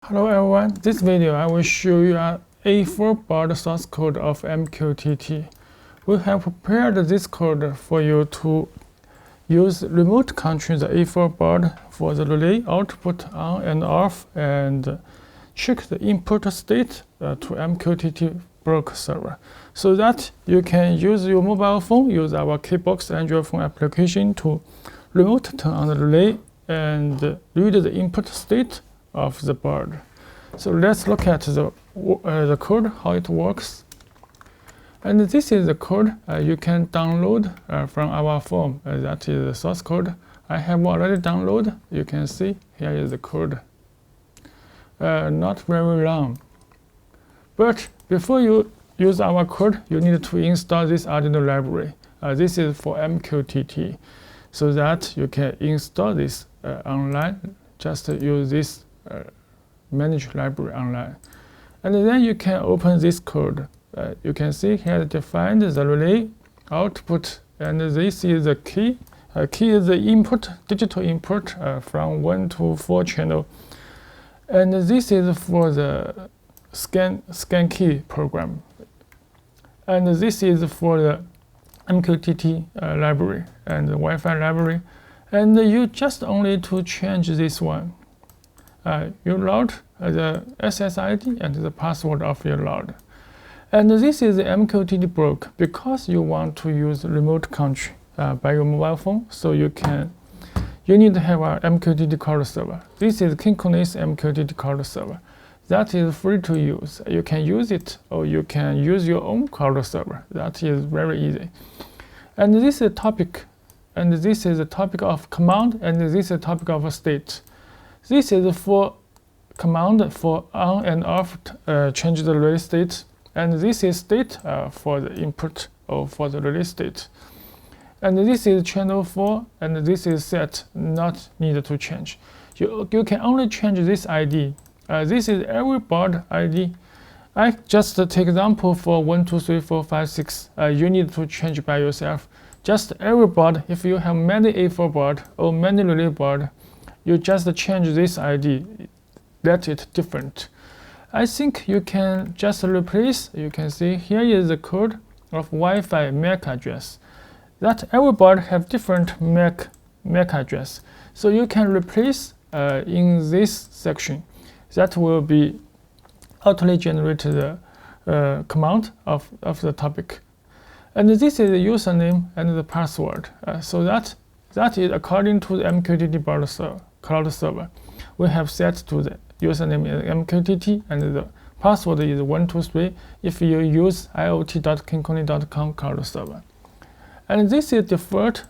Hello everyone, this video I will show you an A4 board source code of MQTT. We have prepared this code for you to use remote control the A4 board for the relay output on and off and check the input state to MQTT broker server so that you can use your mobile phone, use our Kbox Android phone application to remote turn on the relay and read the input state of the board. So let's look at the code, how it works. And this is the code you can download from our form. That is the source code. I have already downloaded. You can see here is the code. Not very long. But before you use our code, you need to install this Arduino library. This is for MQTT, so that you can install this online. Just use this manage library online. And then you can open this code. You can see here defined the relay output, and this is the key. Key is the input, digital input from 1 to 4 channel. And this is for the scan key program. And this is for the MQTT library and the Wi-Fi library. And you just only to change this one. You load the SSID and the password of your load. And this is the MQTT block because you want to use remote control by your mobile phone, so you need to have a MQTT call server. This is Kinkonis MQTT call server. That is free to use. You can use it or you can use your own call server. That is very easy. And this is a topic, and this is a topic of command, and this is a topic of a state. This is for command for on and off, change the relay state. And this is state for the input or for the relay state. And this is channel 4, and this is set, not needed to change. You can only change this ID. This is every board ID. I just take example for 1, 2, 3, 4, 5, 6. You need to change by yourself. Just every board, if you have many A4 board or many relay board, you just change this ID, let it different. I think you can just replace, you can see here is the code of Wi-Fi MAC address. That every board have different MAC address. So you can replace in this section. That will be auto generate the command of the topic. And this is the username and the password. So that is according to the MQTT board cloud server. We have set to the username is MQTT and the password is 123 if you use iot.kinkoni.com cloud server. And this is default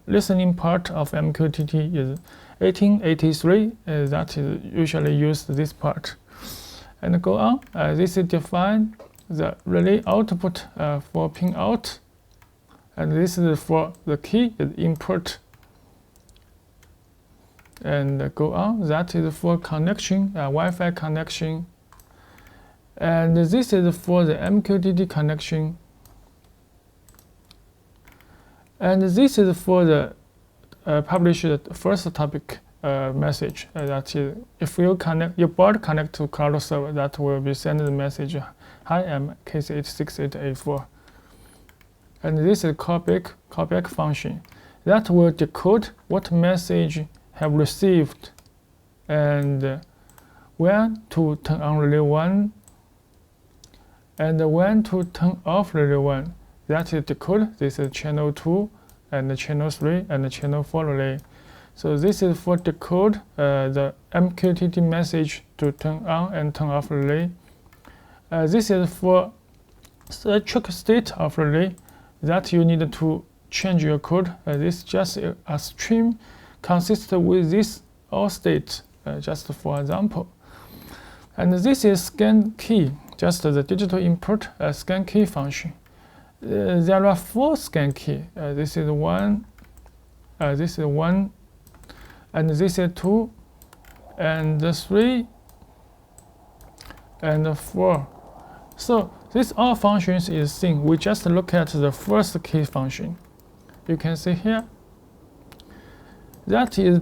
listening part of MQTT is 1883. That is usually used this part. And go on. This is define the relay output for pin out. And this is for the key is input. And go on. That is for connection, Wi-Fi connection. And this is for the MQTT connection. And this is for the publish the first topic message. That is, if you connect your board connect to cloud server, that will be send the message. Hi, I'm KC868-A4. And this is callback function that will decode what message have received and when to turn on relay 1 and when to turn off relay 1. That is decode. This is channel 2 and the channel 3 and the channel 4 relay. So this is for decode the MQTT message to turn on and turn off relay. This is for the check state of relay that you need to change your code. This just a stream consists with this all state, just for example. And this is scan key, just the digital input scan key function. There are 4 scan key. This is 1, and this is 2, and 3, and 4. So this all functions is seen. We just look at the first key function. You can see here. That is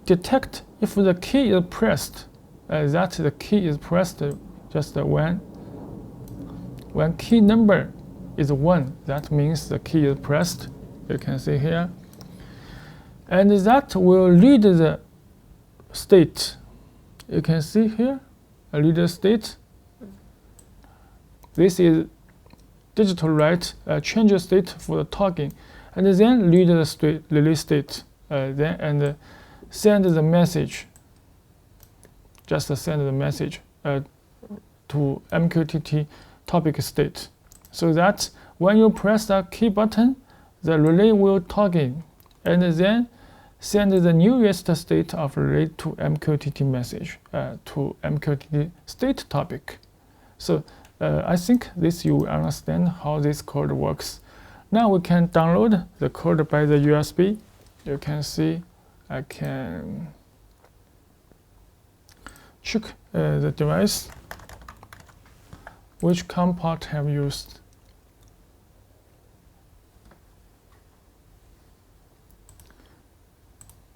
detect if the key is pressed that the key is pressed just when key number is 1, that means the key is pressed. You can see here. And that will read the state. You can see here, a read the state. This is digital write, change the state for the talking. And then read the release state. And send the message. Just send the message to MQTT topic state. So that when you press the key button, the relay will talking, and then send the newest state of relay to MQTT message, to MQTT state topic. So I think this you understand how this code works. Now we can download the code by the USB. You can see I can check the device, which COM port have used.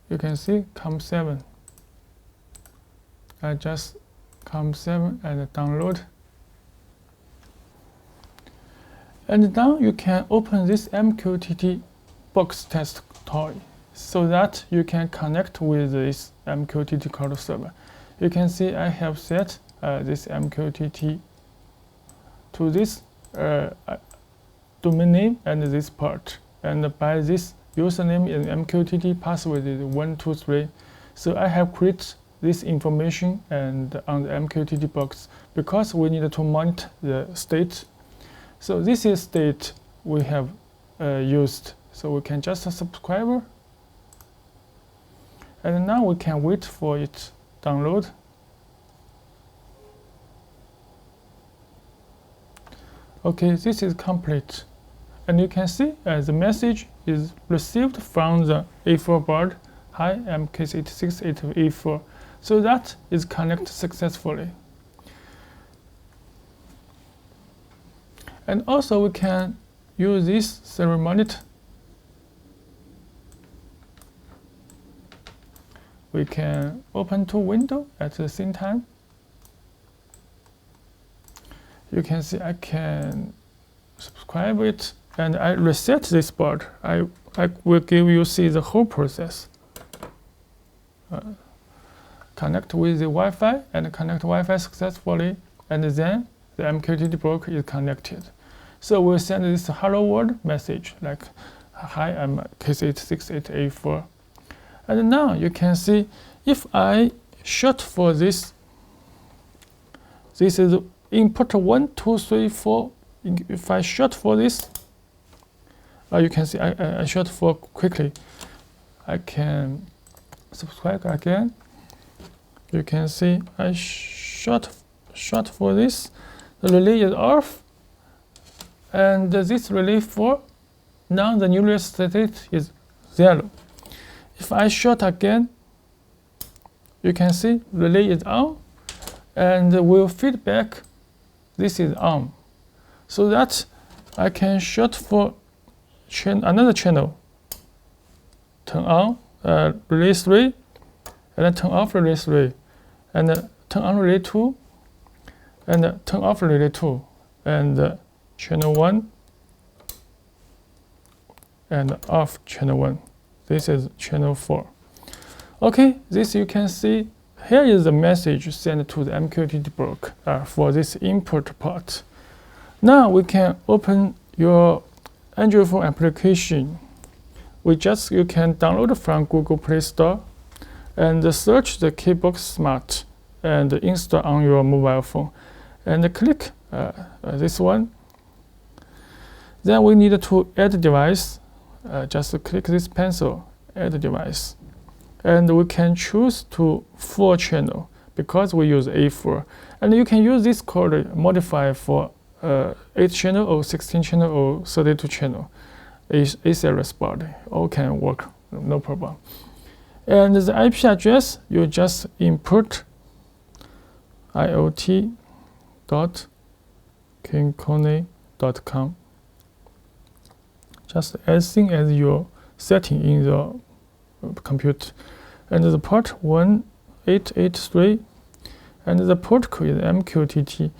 You can see COM7. I just COM7 and download. And now you can open this MQTT box test toy so that you can connect with this MQTT code server. You can see I have set this MQTT to this domain name and this port. And by this username and MQTT password is 123. So I have created this information and on the MQTT box because we need to monitor the state. So this is state we have used. So we can just subscribe. And now we can wait for it download. Okay, this is complete. And you can see the message is received from the A4 board. Hi, I'm KC868-A4. So that is connected successfully. And also we can use this server monitor. We can open two windows at the same time. You can see I can subscribe it and I reset this board. I will give you see the whole process. Connect with the Wi-Fi and connect Wi-Fi successfully, and then the MQTT broker is connected. So we'll send this hello world message like, hi, I'm KC868-A4. And now you can see if I short for this, this is input 1, 2, 3, 4. If I short for this, you can see I short for quickly. I can subscribe again. You can see I short for this. The relay is off, and this relay 4. Now the newest state is 0. If I short again, you can see relay is on, and will feedback. This is on, so that I can short for another channel. Turn on relay 3, and then turn off relay 3, and turn on relay 2, and turn off relay 2, and channel 1, and off channel 1. This is channel 4. Okay, this you can see. Here is the message sent to the MQTT broker for this input port. Now we can open your Android phone application. You can download from Google Play Store and search the Keybox Smart and install on your mobile phone. And click this one. Then we need to add device. Just click this pencil, add device. And we can choose to 4 channel because we use A4. And you can use this code modify for 8 channel or 16 channel or 32 channel. A series board, all can work, no problem. And the IP address, you just input iot.kinkone.com. Just as soon as your setting in the computer. And the port 1883, and the port code is MQTT,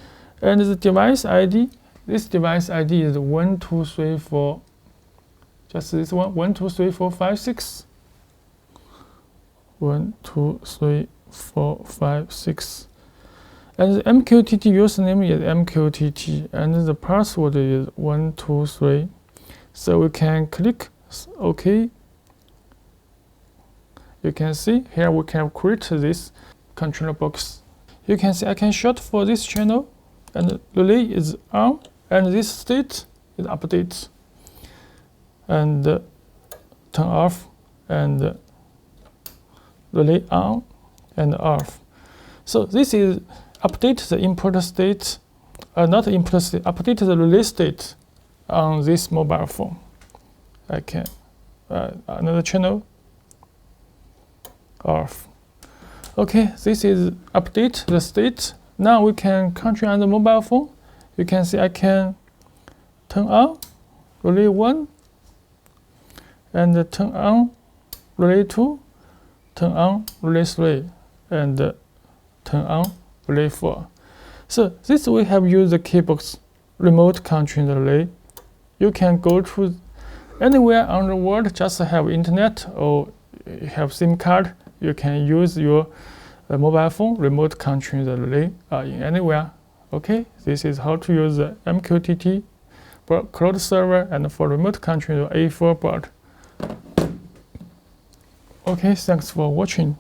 and the device ID. This device ID is 1234. Just this one, 123456. 123456. And the MQTT username is MQTT, and the password is 123. So we can click OK. You can see here we can create this controller box. You can see I can short for this channel, and relay is on, and this state is update, and turn off, and relay on and off. So this is update the input state, not input state, update the relay state on this mobile phone. I can another channel off. Okay, this is update the state. Now we can control on the mobile phone. You can see I can turn on relay 1, and turn on relay 2, turn on relay 3, and turn on relay 4. So this we have used the keybox remote control relay. You can go to anywhere on the world, just have internet or have SIM card. You can use your mobile phone remote control the relay in anywhere. Okay, this is how to use the MQTT cloud server and for remote control A4 board. Okay, thanks for watching.